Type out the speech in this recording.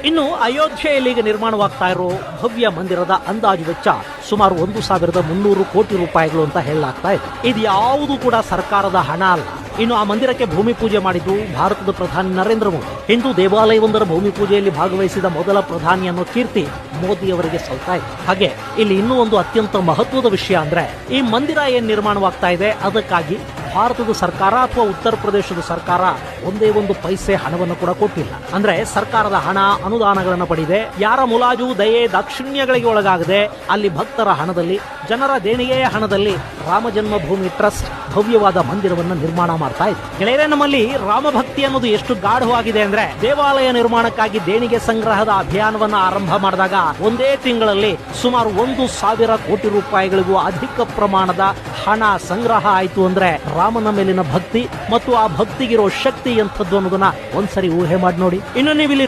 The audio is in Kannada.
ಇನ್ನು ಅಯೋಧ್ಯೆಯಲ್ಲಿ ಈಗ ನಿರ್ಮಾಣವಾಗ್ತಾ ಇರೋ ಭವ್ಯ ಮಂದಿರದ ಅಂದಾಜು ವೆಚ್ಚ ಸುಮಾರು 1,300 ಕೋಟಿ ರೂಪಾಯಿಗಳು ಅಂತ ಹೇಳಲಾಗ್ತಾ ಇದೆ. ಇದು ಯಾವುದು ಕೂಡ ಸರ್ಕಾರದ ಹಣ ಅಲ್ಲ. ಇನ್ನು ಆ ಮಂದಿರಕ್ಕೆ ಭೂಮಿ ಪೂಜೆ ಮಾಡಿದ್ದು ಭಾರತದ ಪ್ರಧಾನಿ ನರೇಂದ್ರ ಮೋದಿ. ಹಿಂದೂ ದೇವಾಲಯವೊಂದರ ಭೂಮಿ ಪೂಜೆಯಲ್ಲಿ ಭಾಗವಹಿಸಿದ ಮೊದಲ ಪ್ರಧಾನಿ ಅನ್ನೋ ಕೀರ್ತಿ ಮೋದಿ ಅವರಿಗೆ ಸಲ್ತಾ ಇದೆ. ಹಾಗೆ ಇಲ್ಲಿ ಇನ್ನೂ ಒಂದು ಅತ್ಯಂತ ಮಹತ್ವದ ವಿಷಯ ಅಂದ್ರೆ ಈ ಮಂದಿರ ಏನ್ ನಿರ್ಮಾಣವಾಗ್ತಾ ಇದೆ ಅದಕ್ಕಾಗಿ ಭಾರತದ ಸರ್ಕಾರ ಅಥವಾ ಉತ್ತರ ಪ್ರದೇಶದ ಸರ್ಕಾರ ಒಂದೇ ಒಂದು ಪೈಸೆ ಹಣವನ್ನು ಕೂಡ ಕೊಟ್ಟಿಲ್ಲ. ಅಂದ್ರೆ ಸರ್ಕಾರದ ಹಣ ಅನುದಾನಗಳನ್ನು ಪಡೆದಿದೆ. ಯಾರ ಮುಲಾಜು ದಯೆ ದಾಕ್ಷಿಣ್ಯಗಳಿಗೆ ಒಳಗಾಗದೆ ಅಲ್ಲಿ ಭಕ್ತರ ಹಣದಲ್ಲಿ ಜನರ ದೇಣಿಗೆಯ ಹಣದಲ್ಲಿ ರಾಮ ಜನ್ಮಭೂಮಿ ಟ್ರಸ್ಟ್ ಭವ್ಯವಾದ ಮಂದಿರವನ್ನು ನಿರ್ಮಾಣ ಮಾಡ್ತಾ ಇದೆ. ಗೆಳೆಯರೇ, ನಮ್ಮಲ್ಲಿ ರಾಮಭಕ್ತಿ ಅನ್ನೋದು ಎಷ್ಟು ಗಾಢವಾಗಿದೆ ಅಂದ್ರೆ ದೇವಾಲಯ ನಿರ್ಮಾಣಕ್ಕಾಗಿ ದೇಣಿಗೆ ಸಂಗ್ರಹದ ಅಭಿಯಾನವನ್ನ ಆರಂಭ ಮಾಡಿದಾಗ ಒಂದೇ ತಿಂಗಳಲ್ಲಿ ಸುಮಾರು 1,000 ಕೋಟಿ ರೂಪಾಯಿಗಳಿಗೂ ಅಧಿಕ ಪ್ರಮಾಣದ ಹಣ ಸಂಗ್ರಹ ಆಯಿತು ಅಂದ್ರೆ ರಾಮನ ಮೇಲಿನ ಭಕ್ತಿ ಮತ್ತು ಆ ಭಕ್ತಿಗಿರೋ ಶಕ್ತಿ ಎಂಥದ್ದು ಅನ್ನೋದನ್ನ ಒಂದ್ಸರಿ ಊಹೆ ಮಾಡಿ ನೋಡಿ. ಇನ್ನು ನೀವಿಲ್ಲಿ